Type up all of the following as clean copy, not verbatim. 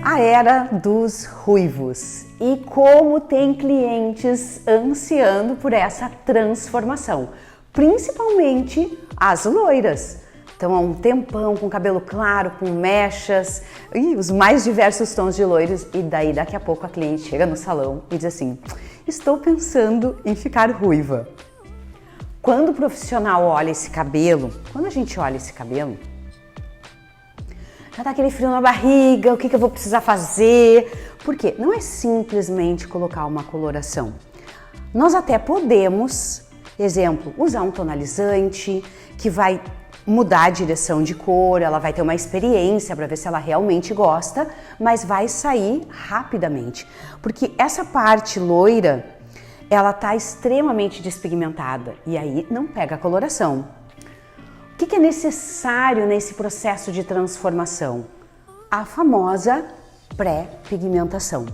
A era dos ruivos e como tem clientes ansiando por essa transformação, principalmente as loiras. Então há um tempão com cabelo claro, com mechas e os mais diversos tons de loiros, e daí daqui a pouco a cliente chega no salão e diz assim: estou pensando em ficar ruiva. Quando o profissional olha esse cabelo, quando a gente olha esse cabelo, já dá aquele frio na barriga, o que eu vou precisar fazer? Porque não é simplesmente colocar uma coloração. Nós até podemos, exemplo, usar um tonalizante que vai mudar a direção de cor, ela vai ter uma experiência para ver se ela realmente gosta, mas vai sair rapidamente. Porque essa parte loira, ela está extremamente despigmentada e aí não pega a coloração. O que é necessário nesse processo de transformação? A famosa pré-pigmentação.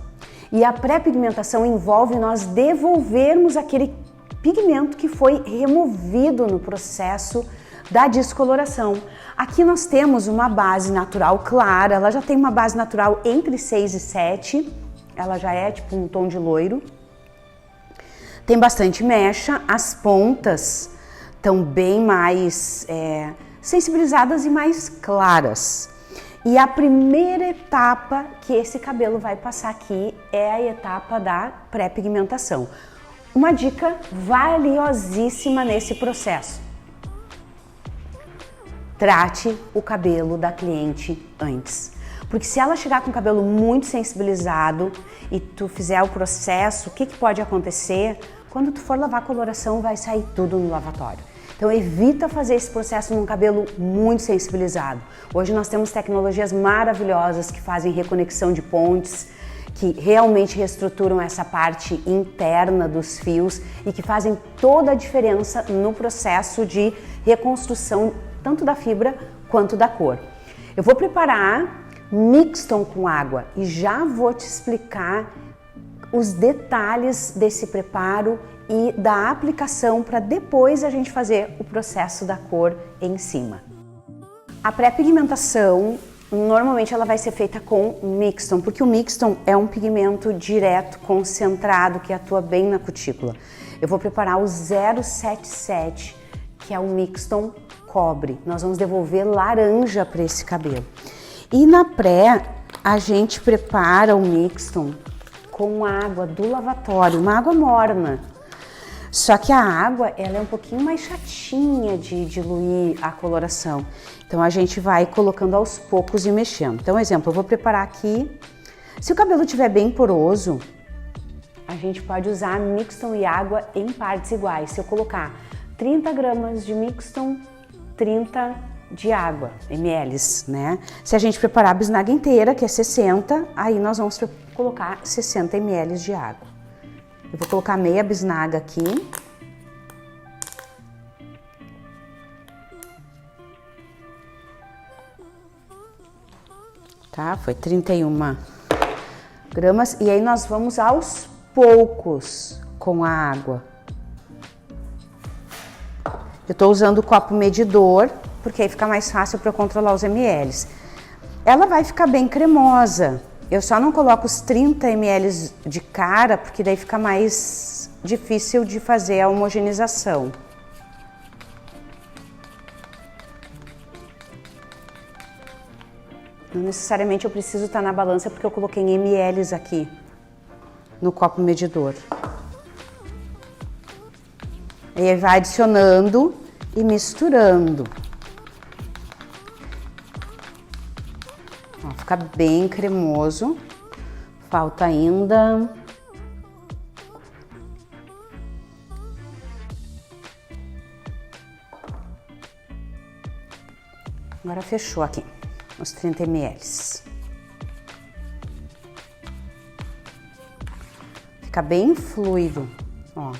E a pré-pigmentação envolve nós devolvermos aquele pigmento que foi removido no processo da descoloração. Aqui nós temos uma base natural clara, ela já tem uma base natural entre 6 e 7, ela já é tipo um tom de loiro. Tem bastante mecha, as pontas estão bem mais sensibilizadas e mais claras. E a primeira etapa que esse cabelo vai passar aqui é a etapa da pré-pigmentação. Uma dica valiosíssima nesse processo: trate o cabelo da cliente antes. Porque se ela chegar com o cabelo muito sensibilizado e tu fizer o processo, o que pode acontecer? Quando tu for lavar a coloração, vai sair tudo no lavatório. Então evita fazer esse processo num cabelo muito sensibilizado. Hoje nós temos tecnologias maravilhosas que fazem reconexão de pontes, que realmente reestruturam essa parte interna dos fios e que fazem toda a diferença no processo de reconstrução tanto da fibra quanto da cor. Eu vou preparar Mixton com água e já vou te explicar os detalhes desse preparo e da aplicação para depois a gente fazer o processo da cor em cima. A pré-pigmentação normalmente ela vai ser feita com Mixton, porque o Mixton é um pigmento direto, concentrado, que atua bem na cutícula. Eu vou preparar o 077, que é o Mixton cobre. Nós vamos devolver laranja para esse cabelo. E na pré, a gente prepara o Mixton com água do lavatório, uma água morna. Só que a água, ela é um pouquinho mais chatinha de diluir a coloração. Então a gente vai colocando aos poucos e mexendo. Então, exemplo, eu vou preparar aqui. Se o cabelo estiver bem poroso, a gente pode usar Mixton e água em partes iguais. Se eu colocar 30 gramas de Mixton, 30 de água, ml, né? Se a gente preparar a bisnaga inteira, que é 60, aí nós vamos colocar 60 ml de água. Eu vou colocar meia bisnaga aqui. Tá? Foi 31 gramas. E aí nós vamos aos poucos com a água. Eu tô usando o copo medidor, porque aí fica mais fácil para eu controlar os ml. Ela vai ficar bem cremosa. Eu só não coloco os 30 ml de cara, porque daí fica mais difícil de fazer a homogeneização. Não necessariamente eu preciso estar na balança, porque eu coloquei em ml aqui no copo medidor. E aí vai adicionando e misturando. Ó, fica bem cremoso. Falta ainda. Agora fechou aqui os 30 ml. Fica bem fluido, ó.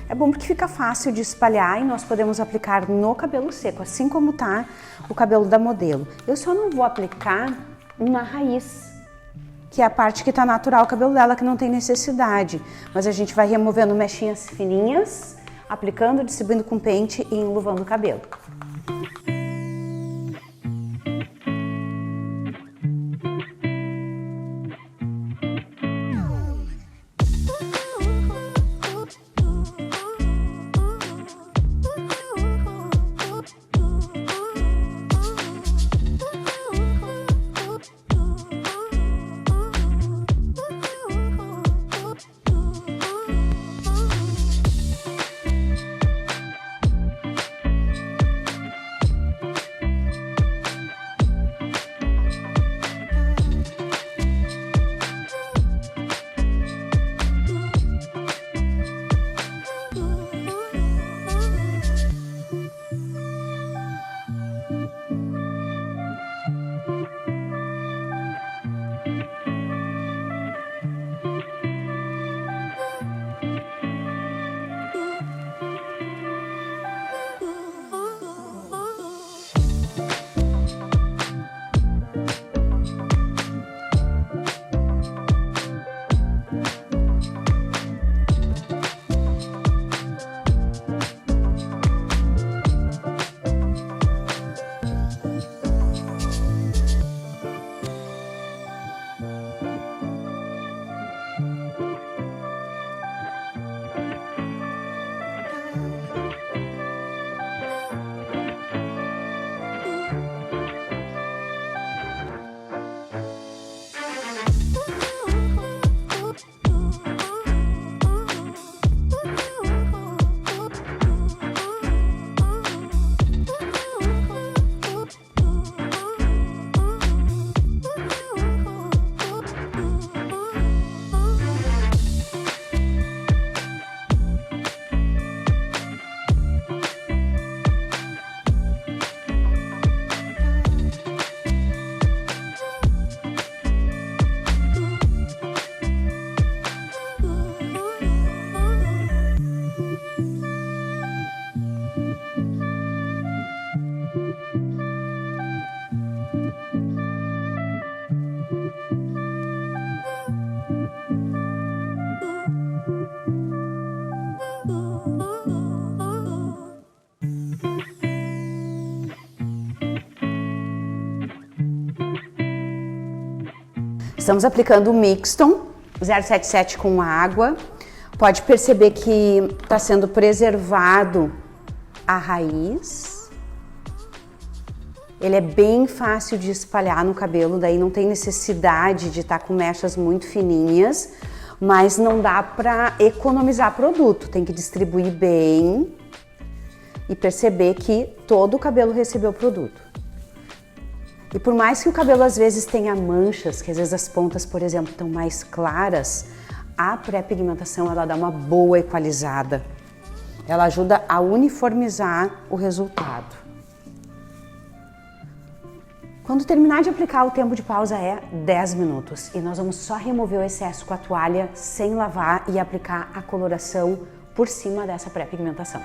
É bom porque fica fácil de espalhar e nós podemos aplicar no cabelo seco, assim como tá o cabelo da modelo. Eu só não vou aplicar na raiz, que é a parte que tá natural o cabelo dela, que não tem necessidade. Mas a gente vai removendo mechinhas fininhas, aplicando, distribuindo com pente e enluvando o cabelo. Estamos aplicando o Mixton 077 com água. Pode perceber que está sendo preservado a raiz. Ele é bem fácil de espalhar no cabelo, daí não tem necessidade de estar com mechas muito fininhas, mas não dá para economizar produto, tem que distribuir bem e perceber que todo o cabelo recebeu o produto. E por mais que o cabelo às vezes tenha manchas, que às vezes as pontas, por exemplo, estão mais claras, a pré-pigmentação ela dá uma boa equalizada. Ela ajuda a uniformizar o resultado. Quando terminar de aplicar, o tempo de pausa é 10 minutos. E nós vamos só remover o excesso com a toalha sem lavar e aplicar a coloração por cima dessa pré-pigmentação.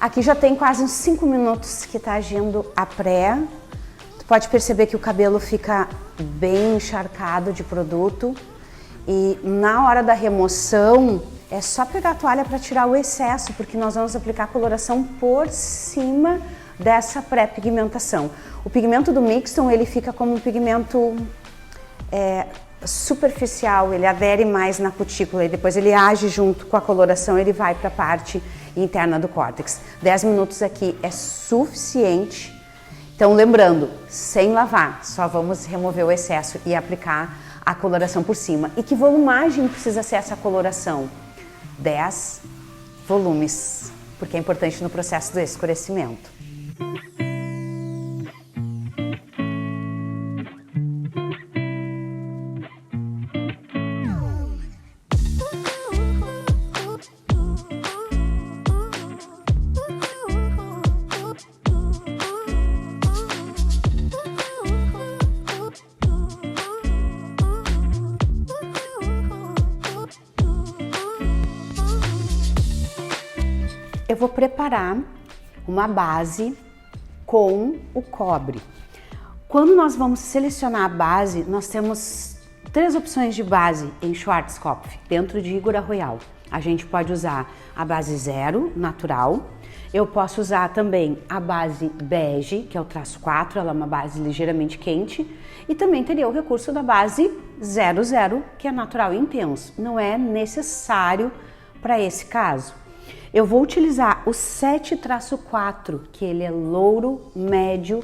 Aqui já tem quase uns 5 minutos que está agindo a pré. Tu pode perceber que o cabelo fica bem encharcado de produto. E na hora da remoção, é só pegar a toalha para tirar o excesso, porque nós vamos aplicar a coloração por cima dessa pré-pigmentação. O pigmento do Mixton, ele fica como um pigmento superficial, ele adere mais na cutícula e depois ele age junto com a coloração, ele vai para a parte interna do córtex. 10 minutos aqui é suficiente. Então, lembrando, sem lavar, só vamos remover o excesso e aplicar a coloração por cima. E que volumagem precisa ser essa coloração? 10 volumes, porque é importante no processo do escurecimento. Eu vou preparar uma base com o cobre. Quando nós vamos selecionar a base, nós temos 3 opções de base em Schwarzkopf, dentro de Igor Royal. A gente pode usar a base 0, natural. Eu posso usar também a base bege, que é o traço 4, ela é uma base ligeiramente quente. E também teria o recurso da base 00, que é natural e intenso. Não é necessário para esse caso. Eu vou utilizar o 7-4, que ele é louro, médio,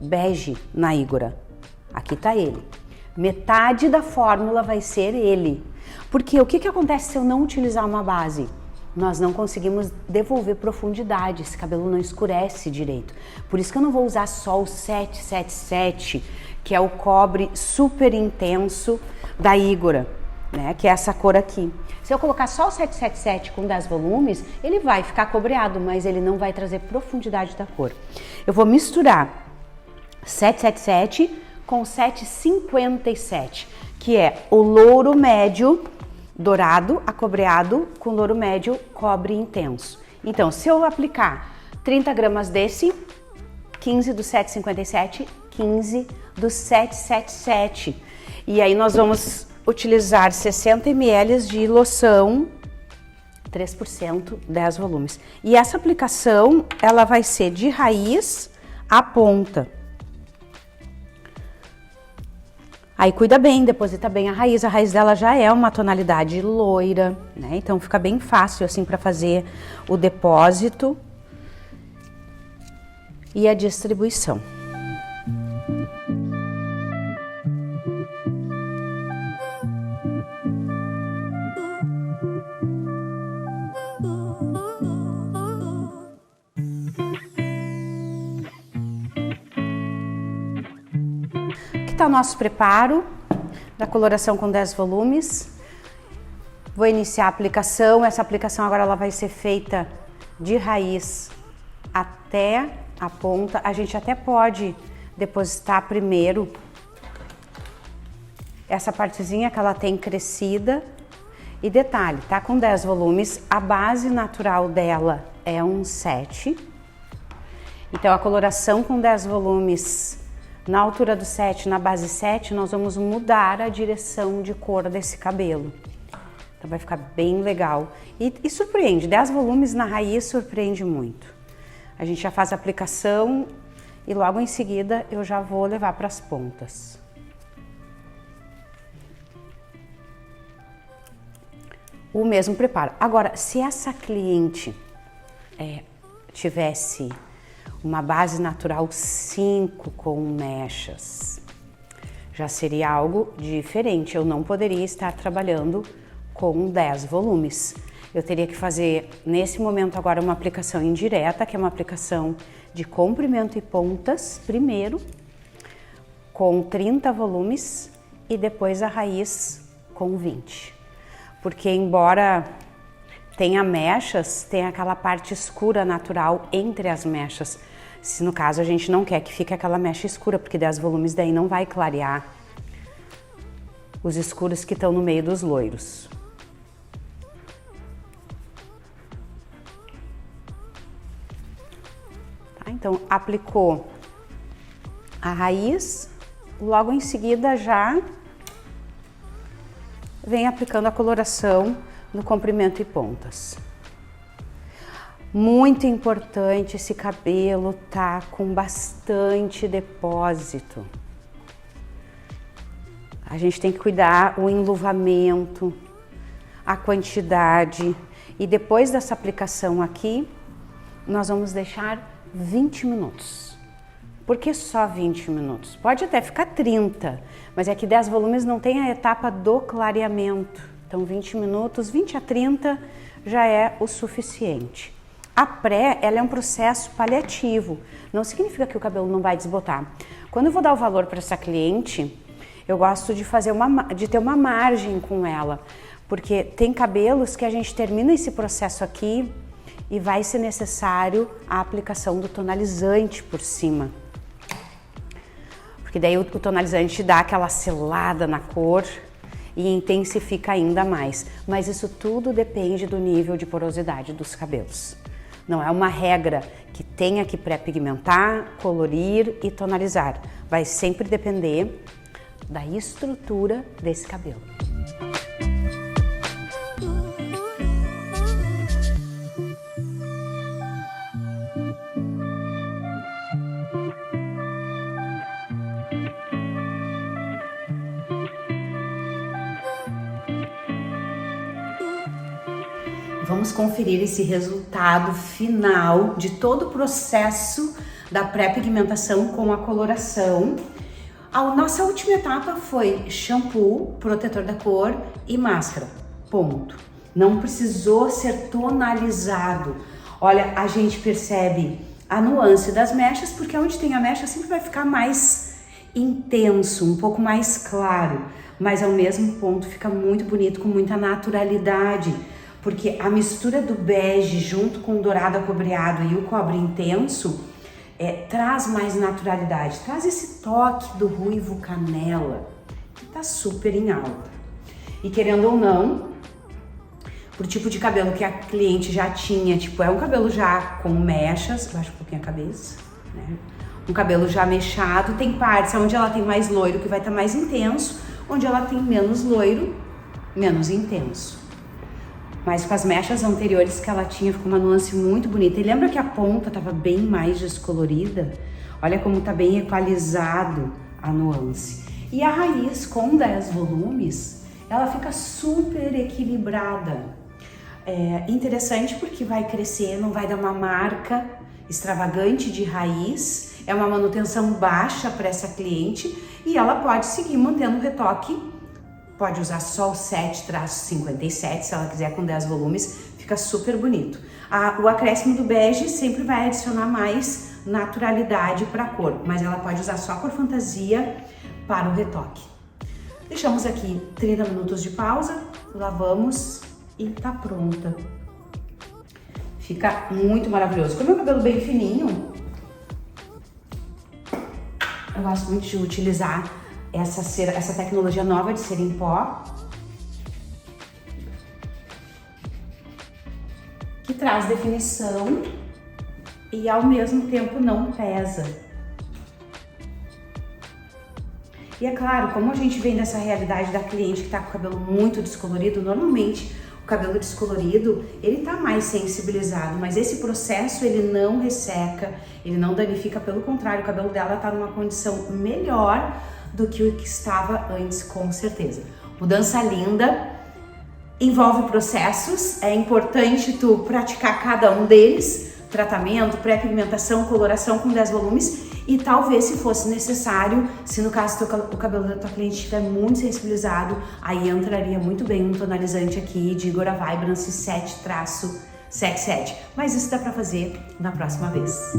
bege na Igora. Aqui tá ele. Metade da fórmula vai ser ele. Porque o que acontece se eu não utilizar uma base? Nós não conseguimos devolver profundidade, esse cabelo não escurece direito. Por isso que eu não vou usar só o 777, que é o cobre super intenso da Igora, né? Que é essa cor aqui. Se eu colocar só o 777 com 10 volumes, ele vai ficar cobreado, mas ele não vai trazer profundidade da cor. Eu vou misturar 777 com 757, que é o louro médio dourado acobreado com louro médio cobre intenso. Então, se eu aplicar 30 gramas desse, 15 do 757, 15 do 777. E aí nós vamos utilizar 60 ml de loção 3%, 10 volumes. E essa aplicação, ela vai ser de raiz à ponta. Aí cuida bem, deposita bem a raiz dela já é uma tonalidade loira, né? Então fica bem fácil assim para fazer o depósito e a distribuição. Aqui está o nosso preparo da coloração com 10 volumes. Vou iniciar a aplicação. Essa aplicação agora ela vai ser feita de raiz até a ponta. A gente até pode depositar primeiro essa partezinha que ela tem crescida. E detalhe, tá com 10 volumes, a base natural dela é um 7. Então a coloração com 10 volumes na altura do 7, na base 7, nós vamos mudar a direção de cor desse cabelo. Então vai ficar bem legal. E surpreende, 10 volumes na raiz surpreende muito. A gente já faz a aplicação e logo em seguida eu já vou levar para as pontas. O mesmo preparo. Agora, se essa cliente tivesse uma base natural 5 com mechas, já seria algo diferente. Eu não poderia estar trabalhando com 10 volumes. Eu teria que fazer, nesse momento agora, uma aplicação indireta, que é uma aplicação de comprimento e pontas, primeiro, com 30 volumes e depois a raiz com 20. Porque embora tenha mechas, tem aquela parte escura natural entre as mechas. Se no caso a gente não quer que fique aquela mecha escura, porque 10 volumes daí não vai clarear os escuros que estão no meio dos loiros. Tá? Então aplicou a raiz, logo em seguida já vem aplicando a coloração no comprimento e pontas. Muito importante, esse cabelo tá com bastante depósito. A gente tem que cuidar o enluvamento, a quantidade. E depois dessa aplicação aqui, nós vamos deixar 20 minutos. Por que só 20 minutos? Pode até ficar 30, mas é que 10 volumes não tem a etapa do clareamento. Então 20 minutos, 20 a 30 já é o suficiente. A pré, ela é um processo paliativo. Não significa que o cabelo não vai desbotar. Quando eu vou dar o valor para essa cliente, eu gosto de ter uma margem com ela. Porque tem cabelos que a gente termina esse processo aqui e vai ser necessário a aplicação do tonalizante por cima. Porque daí o tonalizante dá aquela selada na cor e intensifica ainda mais. Mas isso tudo depende do nível de porosidade dos cabelos. Não é uma regra que tenha que pré-pigmentar, colorir e tonalizar. Vai sempre depender da estrutura desse cabelo. Vamos conferir esse resultado final de todo o processo da pré-pigmentação com a coloração. A nossa última etapa foi shampoo, protetor da cor e máscara. Ponto. Não precisou ser tonalizado. Olha, a gente percebe a nuance das mechas, porque onde tem a mecha sempre vai ficar mais intenso, um pouco mais claro, mas ao mesmo ponto fica muito bonito, com muita naturalidade. Porque a mistura do bege junto com o dourado acobreado e o cobre intenso traz mais naturalidade, traz esse toque do ruivo canela, que tá super em alta. E querendo ou não, pro tipo de cabelo que a cliente já tinha, tipo, é um cabelo já com mechas, baixa um pouquinho a cabeça, né? Um cabelo já mechado, tem partes onde ela tem mais loiro que vai estar mais intenso, onde ela tem menos loiro, menos intenso. Mas com as mechas anteriores que ela tinha, ficou uma nuance muito bonita. E lembra que a ponta estava bem mais descolorida? Olha como tá bem equalizado a nuance. E a raiz com 10 volumes, ela fica super equilibrada. É interessante porque vai crescer, não vai dar uma marca extravagante de raiz. É uma manutenção baixa para essa cliente e ela pode seguir mantendo o retoque. Pode usar só o 7-57, se ela quiser com 10 volumes, fica super bonito. O acréscimo do bege sempre vai adicionar mais naturalidade para a cor, mas ela pode usar só a cor fantasia para o retoque. Deixamos aqui 30 minutos de pausa lavamos e tá pronta. Fica muito maravilhoso. Com o meu cabelo bem fininho, eu gosto muito de utilizar essa tecnologia nova de cera em pó, que traz definição e ao mesmo tempo não pesa. E é claro, como a gente vem dessa realidade da cliente que tá com o cabelo muito descolorido, normalmente o cabelo descolorido, ele tá mais sensibilizado, mas esse processo ele não resseca, ele não danifica, pelo contrário, o cabelo dela tá numa condição melhor do que o que estava antes, com certeza. Mudança linda, envolve processos, é importante tu praticar cada um deles, tratamento, pré-pigmentação, coloração com 10 volumes e talvez se fosse necessário, se no caso o cabelo da tua cliente estiver muito sensibilizado, aí entraria muito bem um tonalizante aqui de Igora Vibrance 7-77, mas isso dá pra fazer na próxima vez.